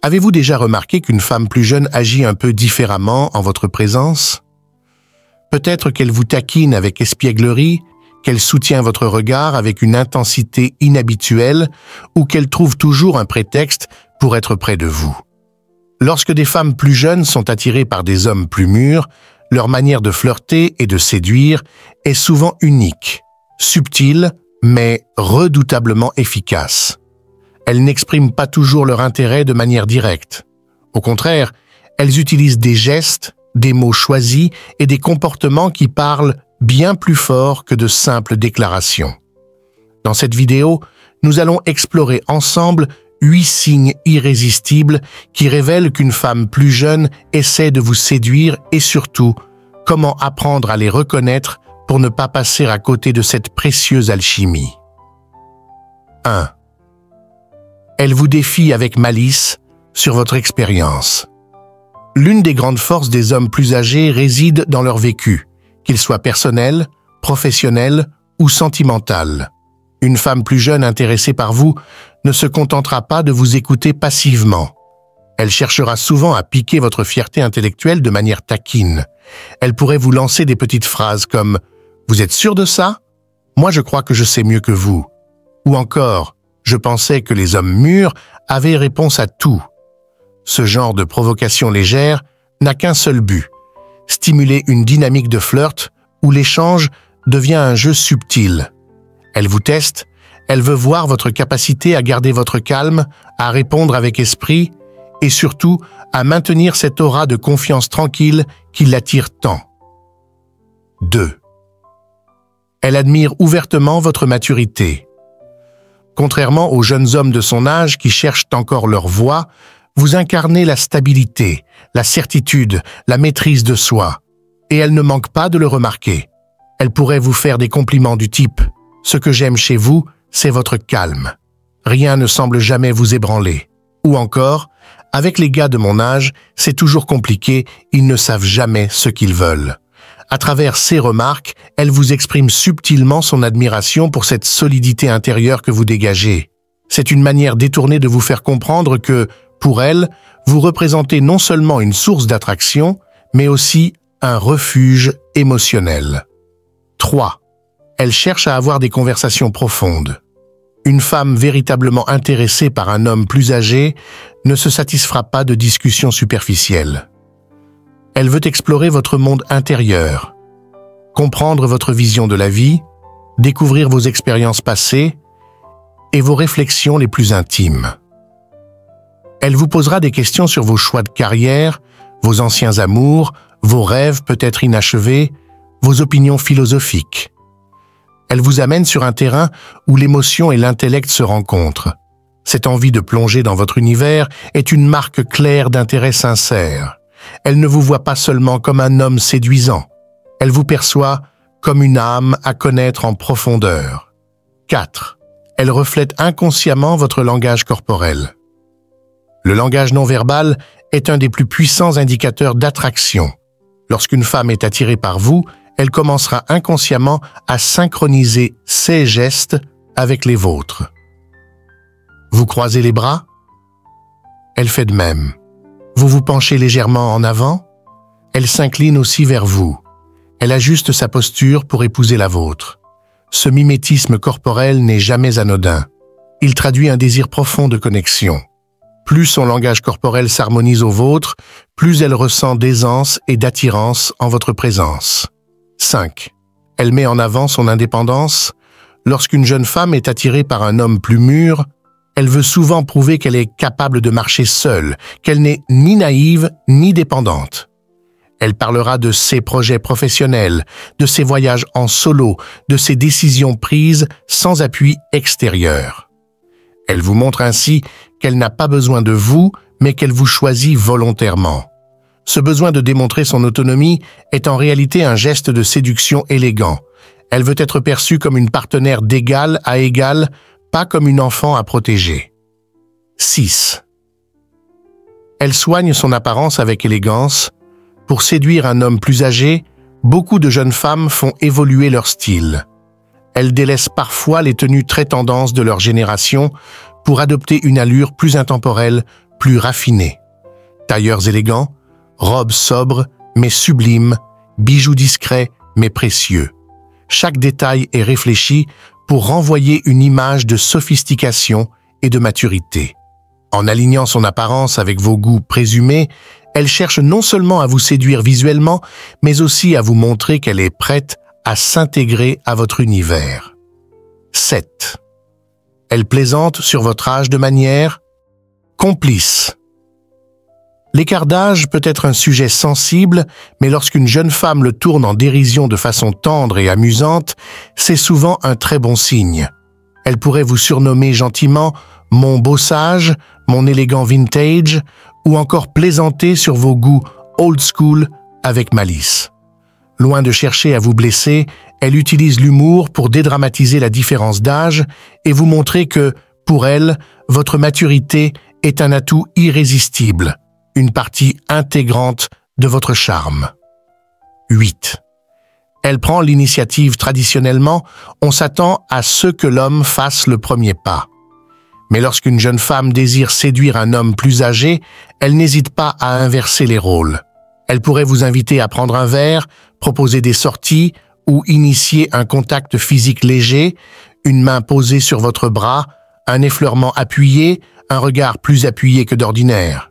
Avez-vous déjà remarqué qu'une femme plus jeune agit un peu différemment en votre présence? Peut-être qu'elle vous taquine avec espièglerie, qu'elle soutient votre regard avec une intensité inhabituelle ou qu'elle trouve toujours un prétexte pour être près de vous. Lorsque des femmes plus jeunes sont attirées par des hommes plus mûrs, leur manière de flirter et de séduire est souvent unique, subtile, mais redoutablement efficace. Elles n'expriment pas toujours leur intérêt de manière directe. Au contraire, elles utilisent des gestes, des mots choisis et des comportements qui parlent bien plus fort que de simples déclarations. Dans cette vidéo, nous allons explorer ensemble 8 signes irrésistibles qui révèlent qu'une femme plus jeune essaie de vous séduire et surtout, comment apprendre à les reconnaître pour ne pas passer à côté de cette précieuse alchimie. 1. Elle vous défie avec malice sur votre expérience. L'une des grandes forces des hommes plus âgés réside dans leur vécu, qu'il soit personnel, professionnel ou sentimental. Une femme plus jeune intéressée par vous ne se contentera pas de vous écouter passivement. Elle cherchera souvent à piquer votre fierté intellectuelle de manière taquine. Elle pourrait vous lancer des petites phrases comme « Vous êtes sûr de ça? Moi je crois que je sais mieux que vous. » Ou encore « Je pensais que les hommes mûrs avaient réponse à tout. » Ce genre de provocation légère n'a qu'un seul but, stimuler une dynamique de flirt où l'échange devient un jeu subtil. Elle vous teste, elle veut voir votre capacité à garder votre calme, à répondre avec esprit et surtout à maintenir cette aura de confiance tranquille qui l'attire tant. 2. Elle admire ouvertement votre maturité. Contrairement aux jeunes hommes de son âge qui cherchent encore leur voie, vous incarnez la stabilité, la certitude, la maîtrise de soi. Et elle ne manque pas de le remarquer. Elle pourrait vous faire des compliments du type « Ce que j'aime chez vous, c'est votre calme. Rien ne semble jamais vous ébranler. » Ou encore « Avec les gars de mon âge, c'est toujours compliqué, ils ne savent jamais ce qu'ils veulent. » À travers ces remarques, elle vous exprime subtilement son admiration pour cette solidité intérieure que vous dégagez. C'est une manière détournée de vous faire comprendre que, pour elle, vous représentez non seulement une source d'attraction, mais aussi un refuge émotionnel. 3. Elle cherche à avoir des conversations profondes. Une femme véritablement intéressée par un homme plus âgé ne se satisfera pas de discussions superficielles. Elle veut explorer votre monde intérieur, comprendre votre vision de la vie, découvrir vos expériences passées et vos réflexions les plus intimes. Elle vous posera des questions sur vos choix de carrière, vos anciens amours, vos rêves peut-être inachevés, vos opinions philosophiques. Elle vous amène sur un terrain où l'émotion et l'intellect se rencontrent. Cette envie de plonger dans votre univers est une marque claire d'intérêt sincère. Elle ne vous voit pas seulement comme un homme séduisant. Elle vous perçoit comme une âme à connaître en profondeur. 4. Elle reflète inconsciemment votre langage corporel. Le langage non verbal est un des plus puissants indicateurs d'attraction. Lorsqu'une femme est attirée par vous, elle commencera inconsciemment à synchroniser ses gestes avec les vôtres. Vous croisez les bras? Elle fait de même. Vous vous penchez légèrement en avant? Elle s'incline aussi vers vous. Elle ajuste sa posture pour épouser la vôtre. Ce mimétisme corporel n'est jamais anodin. Il traduit un désir profond de connexion. Plus son langage corporel s'harmonise au vôtre, plus elle ressent d'aisance et d'attirance en votre présence. 5. Elle met en avant son indépendance. Lorsqu'une jeune femme est attirée par un homme plus mûr, elle veut souvent prouver qu'elle est capable de marcher seule, qu'elle n'est ni naïve ni dépendante. Elle parlera de ses projets professionnels, de ses voyages en solo, de ses décisions prises sans appui extérieur. Elle vous montre ainsi qu'elle n'a pas besoin de vous, mais qu'elle vous choisit volontairement. Ce besoin de démontrer son autonomie est en réalité un geste de séduction élégant. Elle veut être perçue comme une partenaire d'égal à égal, pas comme une enfant à protéger. 6. Elle soigne son apparence avec élégance. Pour séduire un homme plus âgé, beaucoup de jeunes femmes font évoluer leur style. Elles délaissent parfois les tenues très tendances de leur génération pour adopter une allure plus intemporelle, plus raffinés. Tailleurs élégants, robes sobres mais sublimes, bijoux discrets mais précieux. Chaque détail est réfléchi pour renvoyer une image de sophistication et de maturité. En alignant son apparence avec vos goûts présumés, elle cherche non seulement à vous séduire visuellement, mais aussi à vous montrer qu'elle est prête à s'intégrer à votre univers. 7. Elle plaisante sur votre âge de manière complice. L'écart d'âge peut être un sujet sensible, mais lorsqu'une jeune femme le tourne en dérision de façon tendre et amusante, c'est souvent un très bon signe. Elle pourrait vous surnommer gentiment « mon beau sage », « mon élégant vintage » ou encore plaisanter sur vos goûts old school avec malice. Loin de chercher à vous blesser, elle utilise l'humour pour dédramatiser la différence d'âge et vous montrer que, pour elle, votre maturité est un atout irrésistible, une partie intégrante de votre charme. 8. Elle prend l'initiative. Traditionnellement, on s'attend à ce que l'homme fasse le premier pas. Mais lorsqu'une jeune femme désire séduire un homme plus âgé, elle n'hésite pas à inverser les rôles. Elle pourrait vous inviter à prendre un verre, proposer des sorties ou initier un contact physique léger, une main posée sur votre bras, un effleurement appuyé, un regard plus appuyé que d'ordinaire.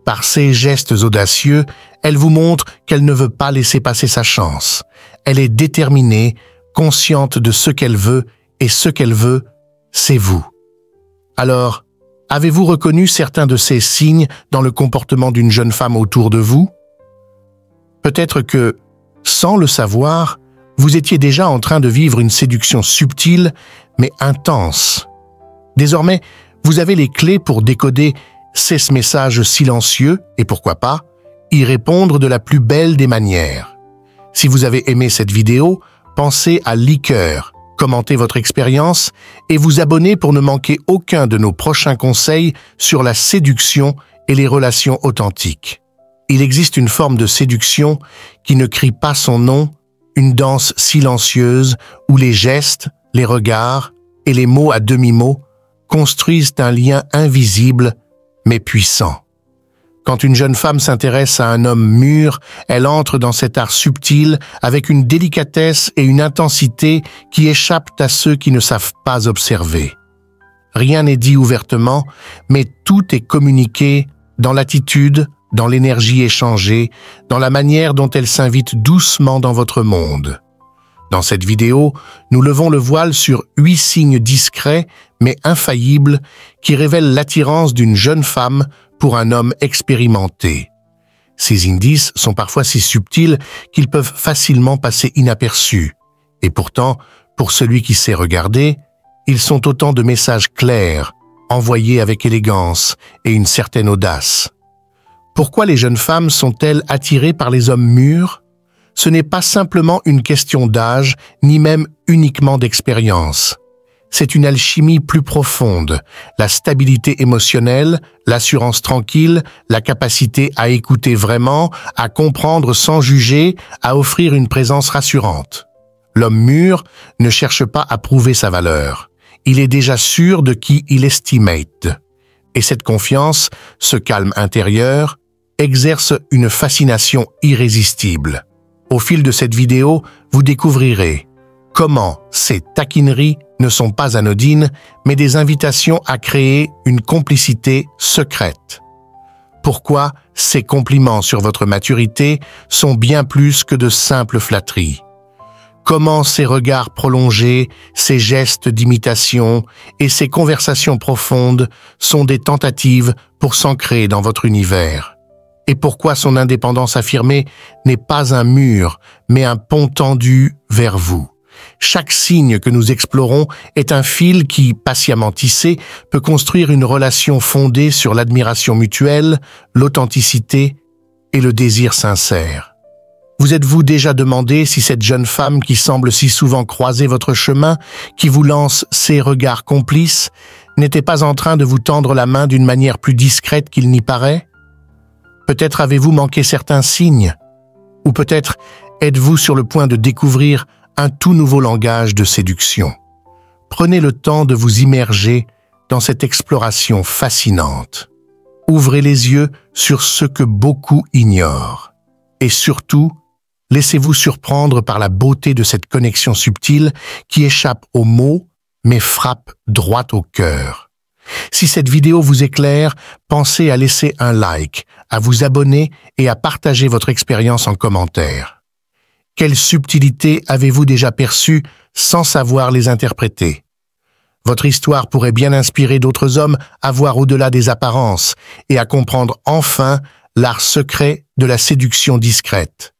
Par ces gestes audacieux, elle vous montre qu'elle ne veut pas laisser passer sa chance. Elle est déterminée, consciente de ce qu'elle veut, et ce qu'elle veut, c'est vous. Alors, avez-vous reconnu certains de ces signes dans le comportement d'une jeune femme autour de vous? Peut-être que, sans le savoir, vous étiez déjà en train de vivre une séduction subtile, mais intense. Désormais, vous avez les clés pour décoder ces messages silencieux et, pourquoi pas, y répondre de la plus belle des manières. Si vous avez aimé cette vidéo, pensez à liker, commentez votre expérience et vous abonner pour ne manquer aucun de nos prochains conseils sur la séduction et les relations authentiques. Il existe une forme de séduction qui ne crie pas son nom, une danse silencieuse où les gestes, les regards et les mots à demi-mot construisent un lien invisible mais puissant. Quand une jeune femme s'intéresse à un homme mûr, elle entre dans cet art subtil avec une délicatesse et une intensité qui échappent à ceux qui ne savent pas observer. Rien n'est dit ouvertement, mais tout est communiqué dans l'attitude, dans l'énergie échangée, dans la manière dont elle s'invite doucement dans votre monde. Dans cette vidéo, nous levons le voile sur 8 signes discrets mais infaillibles qui révèlent l'attirance d'une jeune femme pour un homme expérimenté. Ces indices sont parfois si subtils qu'ils peuvent facilement passer inaperçus. Et pourtant, pour celui qui sait regarder, ils sont autant de messages clairs, envoyés avec élégance et une certaine audace. Pourquoi les jeunes femmes sont-elles attirées par les hommes mûrs? Ce n'est pas simplement une question d'âge, ni même uniquement d'expérience. C'est une alchimie plus profonde, la stabilité émotionnelle, l'assurance tranquille, la capacité à écouter vraiment, à comprendre sans juger, à offrir une présence rassurante. L'homme mûr ne cherche pas à prouver sa valeur. Il est déjà sûr de qui il estimate. Et cette confiance, ce calme intérieur, exerce une fascination irrésistible. Au fil de cette vidéo, vous découvrirez comment ces taquineries ne sont pas anodines, mais des invitations à créer une complicité secrète. Pourquoi ces compliments sur votre maturité sont bien plus que de simples flatteries. Comment ces regards prolongés, ces gestes d'imitation et ces conversations profondes sont des tentatives pour s'ancrer dans votre univers. Et pourquoi son indépendance affirmée n'est pas un mur, mais un pont tendu vers vous. Chaque signe que nous explorons est un fil qui, patiemment tissé, peut construire une relation fondée sur l'admiration mutuelle, l'authenticité et le désir sincère. Vous êtes-vous déjà demandé si cette jeune femme qui semble si souvent croiser votre chemin, qui vous lance ses regards complices, n'était pas en train de vous tendre la main d'une manière plus discrète qu'il n'y paraît? Peut-être avez-vous manqué certains signes, ou peut-être êtes-vous sur le point de découvrir un tout nouveau langage de séduction. Prenez le temps de vous immerger dans cette exploration fascinante. Ouvrez les yeux sur ce que beaucoup ignorent. Et surtout, laissez-vous surprendre par la beauté de cette connexion subtile qui échappe aux mots, mais frappe droit au cœur. Si cette vidéo vous éclaire, pensez à laisser un like, à vous abonner et à partager votre expérience en commentaire. Quelles subtilités avez-vous déjà perçues sans savoir les interpréter? Votre histoire pourrait bien inspirer d'autres hommes à voir au-delà des apparences et à comprendre enfin l'art secret de la séduction discrète.